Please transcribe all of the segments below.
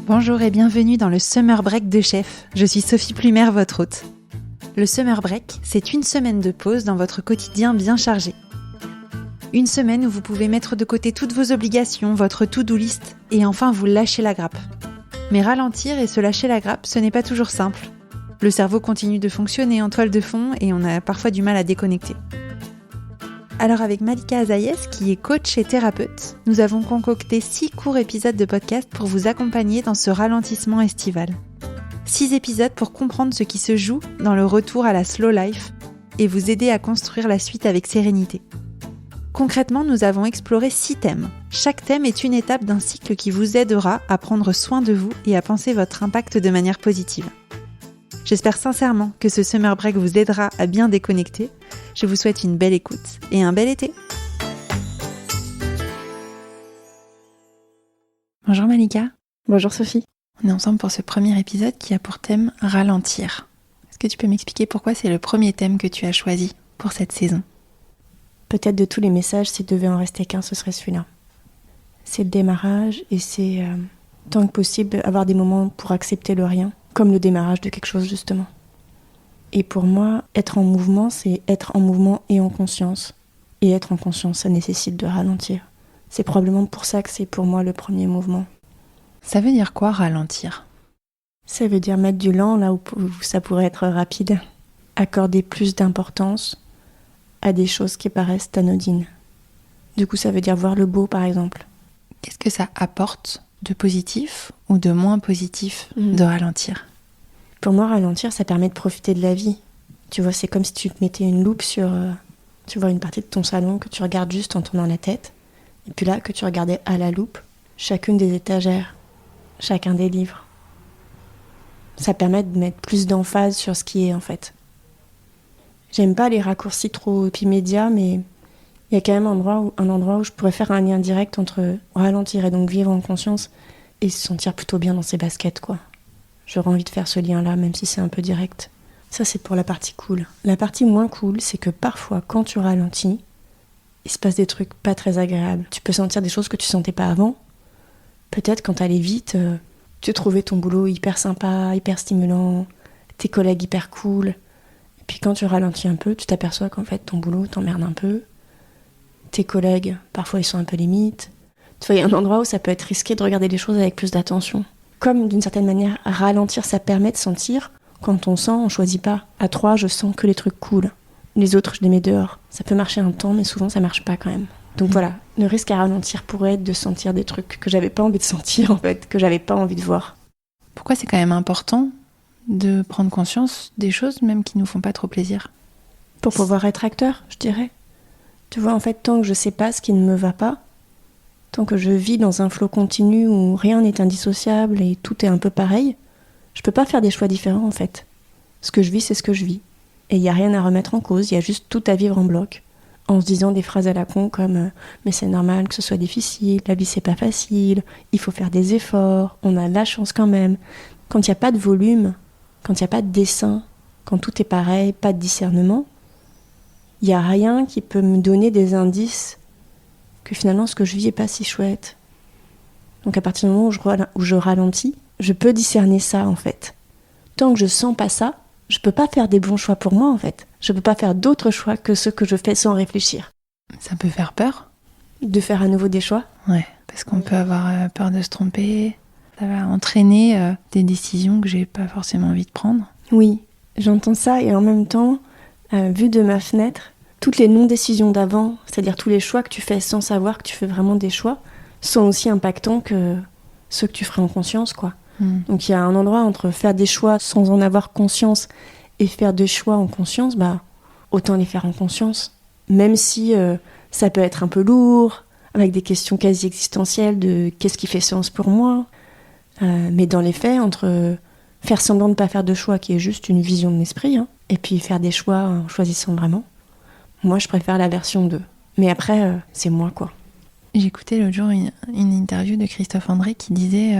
Bonjour et bienvenue dans le Summer Break de Chef. Je suis Sophie Plumer, votre hôte. Le Summer Break, c'est une semaine de pause dans votre quotidien bien chargé. Une semaine où vous pouvez mettre de côté toutes vos obligations, votre to-do list, et enfin vous lâcher la grappe. Mais ralentir et se lâcher la grappe, ce n'est pas toujours simple. Le cerveau continue de fonctionner en toile de fond et on a parfois du mal à déconnecter. Alors avec Malika Azaïes, qui est coach et thérapeute, nous avons concocté 6 courts épisodes de podcast pour vous accompagner dans ce ralentissement estival. 6 épisodes pour comprendre ce qui se joue dans le retour à la slow life et vous aider à construire la suite avec sérénité. Concrètement, nous avons exploré 6 thèmes. Chaque thème est une étape d'un cycle qui vous aidera à prendre soin de vous et à penser votre impact de manière positive. J'espère sincèrement que ce Summer Break vous aidera à bien déconnecter. Je vous souhaite une belle écoute et un bel été. Bonjour Malika. Bonjour Sophie. On est ensemble pour ce premier épisode qui a pour thème ralentir. Est-ce que tu peux m'expliquer pourquoi c'est le premier thème que tu as choisi pour cette saison ? Peut-être de tous les messages, s'il devait en rester qu'un, ce serait celui-là. C'est le démarrage et c'est tant que possible avoir des moments pour accepter le rien, comme le démarrage de quelque chose justement. Et pour moi, être en mouvement, c'est être en mouvement et en conscience. Et être en conscience, ça nécessite de ralentir. C'est probablement pour ça que c'est pour moi le premier mouvement. Ça veut dire quoi ralentir ? Ça veut dire mettre du lent là où ça pourrait être rapide. Accorder plus d'importance à des choses qui paraissent anodines. Du coup, ça veut dire voir le beau, par exemple. Qu'est-ce que ça apporte de positif ou de moins positif de ralentir ? Pour moi, ralentir, ça permet de profiter de la vie. Tu vois, c'est comme si tu te mettais une loupe sur tu vois, une partie de ton salon que tu regardes juste en tournant la tête. Et puis là, que tu regardais à la loupe, chacune des étagères, chacun des livres. Ça permet de mettre plus d'emphase sur ce qui est, en fait. J'aime pas les raccourcis trop immédiats, mais il y a quand même un endroit où je pourrais faire un lien direct entre ralentir et donc vivre en conscience et se sentir plutôt bien dans ses baskets, quoi. J'aurais envie de faire ce lien-là, même si c'est un peu direct. Ça, c'est pour la partie cool. La partie moins cool, c'est que parfois, quand tu ralentis, il se passe des trucs pas très agréables. Tu peux sentir des choses que tu sentais pas avant. Peut-être quand t'allais vite, tu trouvais ton boulot hyper sympa, hyper stimulant, tes collègues hyper cool. Et puis quand tu ralentis un peu, tu t'aperçois qu'en fait, ton boulot t'emmerde un peu. Tes collègues, parfois, ils sont un peu limites. Tu vois, il y a un endroit où ça peut être risqué de regarder les choses avec plus d'attention. Comme d'une certaine manière, ralentir, ça permet de sentir. Quand on sent, on choisit pas. À 3, je sens que les trucs cool. Les autres, je les mets dehors. Ça peut marcher un temps, mais souvent, ça marche pas quand même. Donc voilà, le risque à ralentir pourrait être de sentir des trucs que j'avais pas envie de sentir, en fait, que j'avais pas envie de voir. Pourquoi c'est quand même important de prendre conscience des choses, même qui nous font pas trop plaisir ? Pour pouvoir être acteur, je dirais. Tu vois, en fait, tant que je sais pas ce qui ne me va pas, tant que je vis dans un flot continu où rien n'est indissociable et tout est un peu pareil, je peux pas faire des choix différents en fait. Ce que je vis, c'est ce que je vis. Et il y a rien à remettre en cause, il y a juste tout à vivre en bloc. En se disant des phrases à la con comme « mais c'est normal que ce soit difficile, la vie c'est pas facile, il faut faire des efforts, on a de la chance quand même ». Quand il n'y a pas de volume, quand il n'y a pas de dessin, quand tout est pareil, pas de discernement, il n'y a rien qui peut me donner des indices que finalement ce que je vis est pas si chouette. Donc à partir du moment où je ralentis, je peux discerner ça en fait. Tant que je sens pas ça, je peux pas faire des bons choix pour moi en fait. Je peux pas faire d'autres choix que ceux que je fais sans réfléchir. Ça peut faire peur ? De faire à nouveau des choix ? Ouais, parce qu'on peut avoir peur de se tromper. Ça va entraîner des décisions que j'ai pas forcément envie de prendre. Oui, j'entends ça et en même temps, vu de ma fenêtre, toutes les non-décisions d'avant, c'est-à-dire tous les choix que tu fais sans savoir que tu fais vraiment des choix, sont aussi impactants que ceux que tu ferais en conscience, quoi. Donc il y a un endroit entre faire des choix sans en avoir conscience et faire des choix en conscience, autant les faire en conscience. Même si ça peut être un peu lourd, avec des questions quasi existentielles de qu'est-ce qui fait sens pour moi. Mais dans les faits, entre faire semblant de ne pas faire de choix, qui est juste une vision de l'esprit, et puis faire des choix en choisissant vraiment, moi, je préfère la version 2. Mais après, c'est moi, quoi. J'écoutais l'autre jour une interview de Christophe André qui disait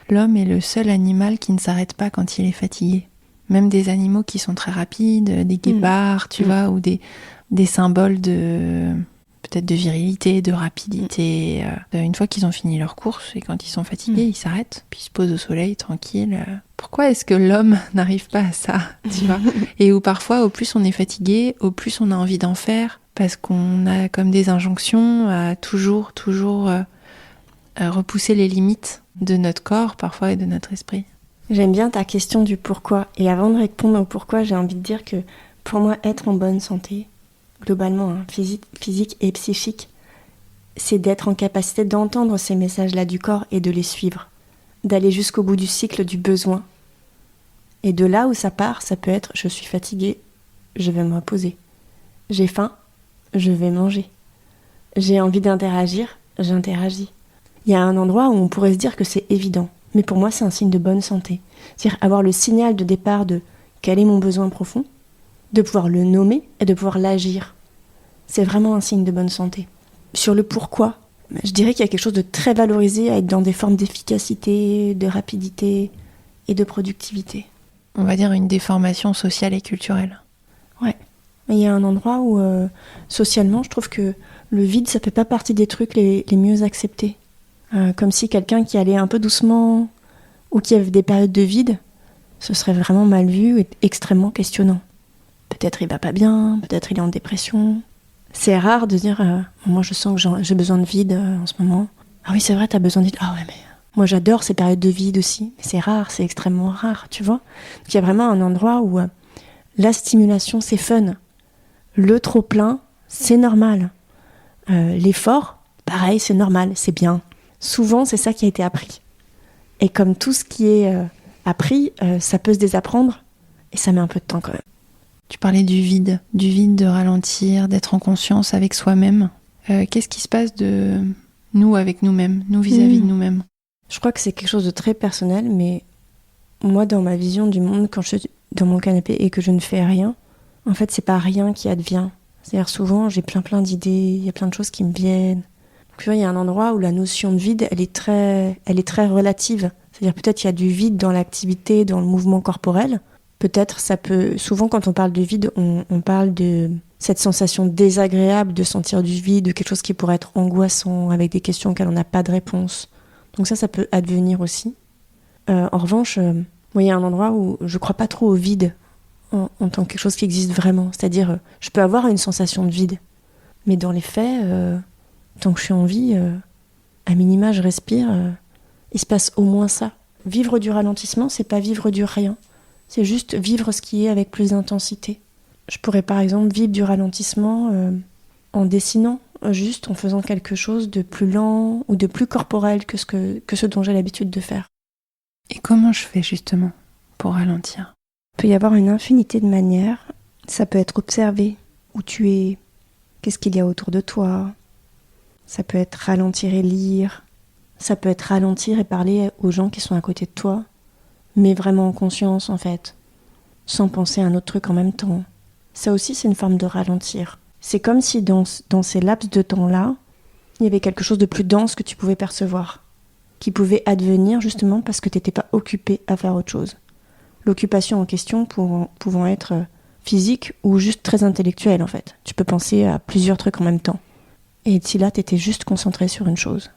l'homme est le seul animal qui ne s'arrête pas quand il est fatigué. Même des animaux qui sont très rapides, des guépards, tu vois, ou des symboles de peut-être de virilité, de rapidité. Une fois qu'ils ont fini leur course et quand ils sont fatigués, ils s'arrêtent, puis ils se posent au soleil tranquille. Pourquoi est-ce que l'homme n'arrive pas à ça, tu vois? Et où parfois, au plus on est fatigué, au plus on a envie d'en faire, parce qu'on a comme des injonctions à toujours repousser les limites de notre corps parfois et de notre esprit. J'aime bien ta question du pourquoi. Et avant de répondre au pourquoi, j'ai envie de dire que pour moi, être en bonne santé, globalement, physique et psychique, c'est d'être en capacité d'entendre ces messages-là du corps et de les suivre. D'aller jusqu'au bout du cycle du besoin. Et de là où ça part, ça peut être « je suis fatiguée, je vais me reposer. J'ai faim, je vais manger. J'ai envie d'interagir, j'interagis. » Il y a un endroit où on pourrait se dire que c'est évident. Mais pour moi, c'est un signe de bonne santé. C'est-à-dire avoir le signal de départ de quel est mon besoin profond, de pouvoir le nommer et de pouvoir l'agir. C'est vraiment un signe de bonne santé. Sur le pourquoi, je dirais qu'il y a quelque chose de très valorisé à être dans des formes d'efficacité, de rapidité et de productivité. On va dire une déformation sociale et culturelle. Ouais. Mais il y a un endroit où, socialement, je trouve que le vide, ça fait pas partie des trucs les mieux acceptés. Comme si quelqu'un qui allait un peu doucement ou qui avait des périodes de vide, ce serait vraiment mal vu et extrêmement questionnant. Peut-être il va pas bien, peut-être il est en dépression. C'est rare de dire moi je sens que j'ai besoin de vide en ce moment. Ah oui, c'est vrai, t'as besoin de vide. Ah ouais, mais moi j'adore ces périodes de vide aussi. Mais c'est rare, c'est extrêmement rare, tu vois. Donc il y a vraiment un endroit où la stimulation c'est fun. Le trop plein, c'est normal. L'effort, pareil, c'est normal, c'est bien. Souvent, c'est ça qui a été appris. Et comme tout ce qui est appris, ça peut se désapprendre, et ça met un peu de temps quand même. Tu parlais du vide de ralentir, d'être en conscience avec soi-même. Qu'est-ce qui se passe de nous avec nous-mêmes, nous vis-à-vis de nous-mêmes? Je crois que c'est quelque chose de très personnel, mais moi, dans ma vision du monde, quand je suis dans mon canapé et que je ne fais rien, en fait, c'est pas rien qui advient. C'est-à-dire souvent, j'ai plein d'idées, il y a plein de choses qui me viennent. Tu vois, il y a un endroit où la notion de vide, elle est très relative. C'est-à-dire peut-être il y a du vide dans l'activité, dans le mouvement corporel. Peut-être ça peut... Souvent, quand on parle de vide, on parle de cette sensation désagréable de sentir du vide, de quelque chose qui pourrait être angoissant, avec des questions auxquelles on n'a pas de réponse. Donc ça peut advenir aussi. En revanche, moi, il y a un endroit où je crois pas trop au vide en tant que quelque chose qui existe vraiment. C'est-à-dire, je peux avoir une sensation de vide. Mais dans les faits... tant que je suis en vie, à minima, je respire, il se passe au moins ça. Vivre du ralentissement, c'est pas vivre du rien. C'est juste vivre ce qui est avec plus d'intensité. Je pourrais par exemple vivre du ralentissement en dessinant, juste en faisant quelque chose de plus lent ou de plus corporel que ce dont j'ai l'habitude de faire. Et comment je fais justement pour ralentir? Il peut y avoir une infinité de manières. Ça peut être observer où tu es, qu'est-ce qu'il y a autour de toi. Ça peut être ralentir et lire. Ça peut être ralentir et parler aux gens qui sont à côté de toi, mais vraiment en conscience en fait, sans penser à un autre truc en même temps. Ça aussi, c'est une forme de ralentir. C'est comme si dans ces laps de temps-là, il y avait quelque chose de plus dense que tu pouvais percevoir, qui pouvait advenir justement parce que tu n'étais pas occupé à faire autre chose. L'occupation en question pouvant être physique ou juste très intellectuelle en fait. Tu peux penser à plusieurs trucs en même temps. Et si là, tu étais juste concentré sur une chose,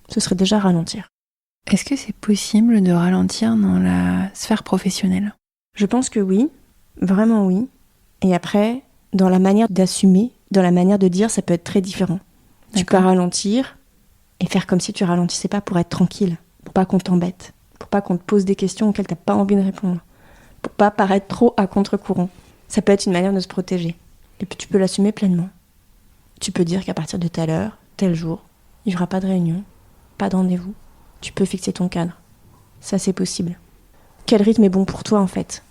ce serait déjà ralentir. Est-ce que c'est possible de ralentir dans la sphère professionnelle? Je pense que oui, vraiment oui. Et après, dans la manière d'assumer, dans la manière de dire, ça peut être très différent. D'accord. Tu peux ralentir et faire comme si tu ralentissais pas pour être tranquille, pour pas qu'on t'embête, pour pas qu'on te pose des questions auxquelles t'as pas envie de répondre, pour pas paraître trop à contre-courant. Ça peut être une manière de se protéger. Et puis tu peux l'assumer pleinement. Tu peux dire qu'à partir de telle heure, tel jour, il n'y aura pas de réunion, pas de rendez-vous. Tu peux fixer ton cadre. Ça, c'est possible. Quel rythme est bon pour toi, en fait?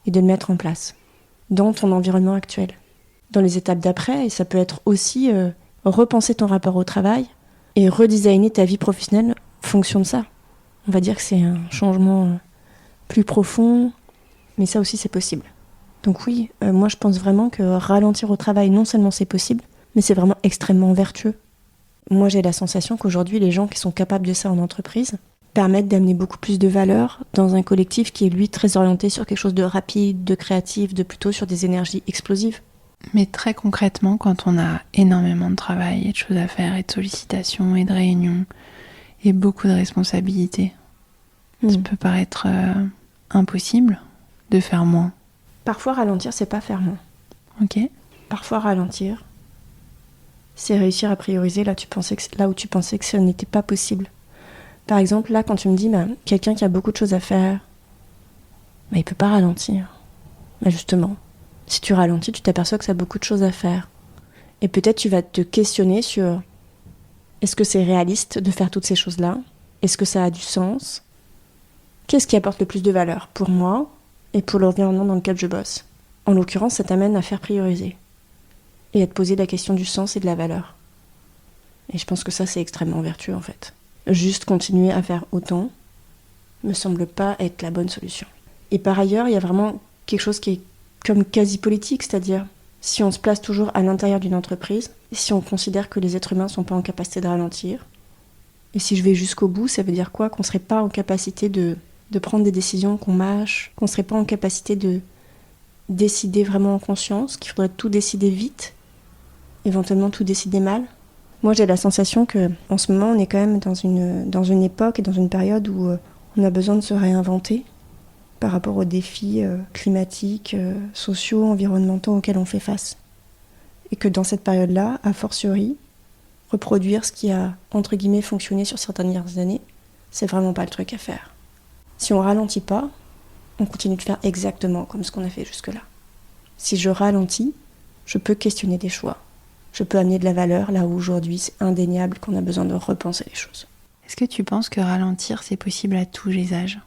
Et de le mettre en place dans ton environnement actuel. Dans les étapes d'après, et ça peut être aussi repenser ton rapport au travail et redesigner ta vie professionnelle en fonction de ça. On va dire que c'est un changement plus profond, mais ça aussi, c'est possible. Donc oui, moi, je pense vraiment que ralentir au travail, non seulement c'est possible, mais c'est vraiment extrêmement vertueux. Moi, j'ai la sensation qu'aujourd'hui, les gens qui sont capables de ça en entreprise permettent d'amener beaucoup plus de valeur dans un collectif qui est, lui, très orienté sur quelque chose de rapide, de créatif, de plutôt sur des énergies explosives. Mais très concrètement, quand on a énormément de travail et de choses à faire et de sollicitations et de réunions et beaucoup de responsabilités, ça peut paraître impossible de faire moins. Parfois, ralentir, c'est pas faire moins. Ok. Parfois, ralentir, c'est réussir à prioriser là où tu pensais que ça n'était pas possible. Par exemple, là, quand tu me dis quelqu'un qui a beaucoup de choses à faire, il peut pas ralentir. Mais justement, si tu ralentis, tu t'aperçois que ça a beaucoup de choses à faire. Et peut-être tu vas te questionner sur est-ce que c'est réaliste de faire toutes ces choses-là ? Est-ce que ça a du sens ? Qu'est-ce qui apporte le plus de valeur pour moi et pour l'environnement dans lequel je bosse ? En l'occurrence, ça t'amène à faire prioriser et à te poser la question du sens et de la valeur. Et je pense que ça, c'est extrêmement vertueux en fait. Juste continuer à faire autant me semble pas être la bonne solution. Et par ailleurs, il y a vraiment quelque chose qui est comme quasi politique, c'est-à-dire si on se place toujours à l'intérieur d'une entreprise, si on considère que les êtres humains sont pas en capacité de ralentir, et si je vais jusqu'au bout, ça veut dire quoi ? Qu'on serait pas en capacité de prendre des décisions qu'on mâche, qu'on serait pas en capacité de décider vraiment en conscience, qu'il faudrait tout décider vite, éventuellement tout décider mal. Moi, j'ai la sensation que en ce moment, on est quand même dans une époque et dans une période où on a besoin de se réinventer par rapport aux défis climatiques, sociaux, environnementaux auxquels on fait face. Et que dans cette période-là, a fortiori, reproduire ce qui a, entre guillemets, fonctionné sur certaines dernières années, c'est vraiment pas le truc à faire. Si on ralentit pas, on continue de faire exactement comme ce qu'on a fait jusque-là. Si je ralentis, je peux questionner des choix. Je peux amener de la valeur là où aujourd'hui c'est indéniable qu'on a besoin de repenser les choses. Est-ce que tu penses que ralentir, c'est possible à tous les âges ?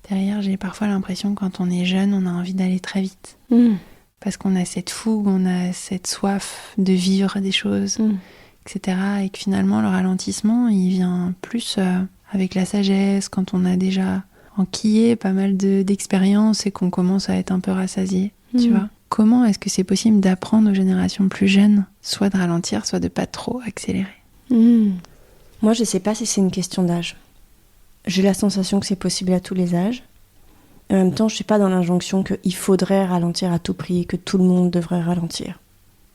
Derrière, j'ai parfois l'impression que quand on est jeune, on a envie d'aller très vite. Parce qu'on a cette fougue, on a cette soif de vivre des choses, etc. Et que finalement, le ralentissement, il vient plus avec la sagesse, quand on a déjà enquillé pas mal d'expériences et qu'on commence à être un peu rassasié, tu vois. Comment est-ce que c'est possible d'apprendre aux générations plus jeunes, soit de ralentir, soit de pas trop accélérer ? Moi, je sais pas si c'est une question d'âge. J'ai la sensation que c'est possible à tous les âges. En même temps, je suis pas dans l'injonction qu'il faudrait ralentir à tout prix, que tout le monde devrait ralentir.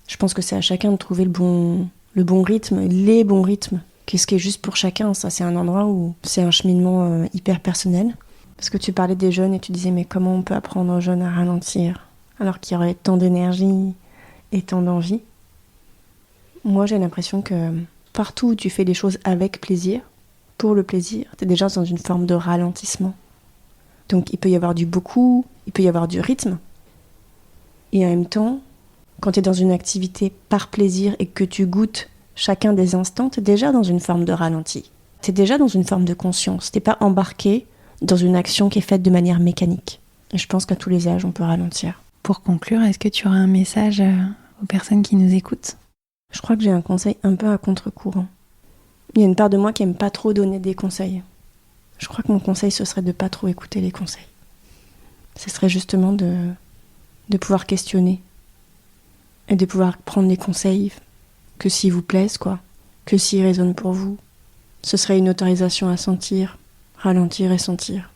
Je pense que c'est à chacun de trouver le bon rythme, les bons rythmes. Qu'est-ce qui est juste pour chacun ? Ça, c'est un endroit où c'est un cheminement hyper personnel. Parce que tu parlais des jeunes et tu disais, mais comment on peut apprendre aux jeunes à ralentir alors qu'il y aurait tant d'énergie et tant d'envie ? Moi, j'ai l'impression que partout où tu fais les choses avec plaisir, pour le plaisir, t'es déjà dans une forme de ralentissement. Donc il peut y avoir du beaucoup, il peut y avoir du rythme. Et en même temps, quand t'es dans une activité par plaisir et que tu goûtes chacun des instants, t'es déjà dans une forme de ralenti. T'es déjà dans une forme de conscience. T'es pas embarqué dans une action qui est faite de manière mécanique. Et je pense qu'à tous les âges, on peut ralentir. Pour conclure, est-ce que tu auras un message aux personnes qui nous écoutent ? Je crois que j'ai un conseil un peu à contre-courant. Il y a une part de moi qui aime pas trop donner des conseils. Je crois que mon conseil, ce serait de pas trop écouter les conseils. Ce serait justement de pouvoir questionner et de pouvoir prendre des conseils que s'ils vous plaisent, quoi, que s'ils résonnent pour vous. Ce serait une autorisation à sentir, ralentir et sentir.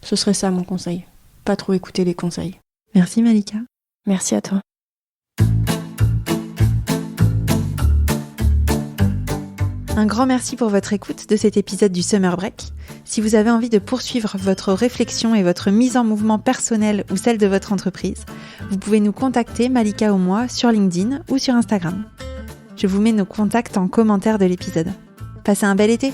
Ce serait ça mon conseil. Pas trop écouter les conseils. Merci Malika. Merci à toi. Un grand merci pour votre écoute de cet épisode du Summer Break. Si vous avez envie de poursuivre votre réflexion et votre mise en mouvement personnelle ou celle de votre entreprise, vous pouvez nous contacter, Malika ou moi, sur LinkedIn ou sur Instagram. Je vous mets nos contacts en commentaire de l'épisode. Passez un bel été!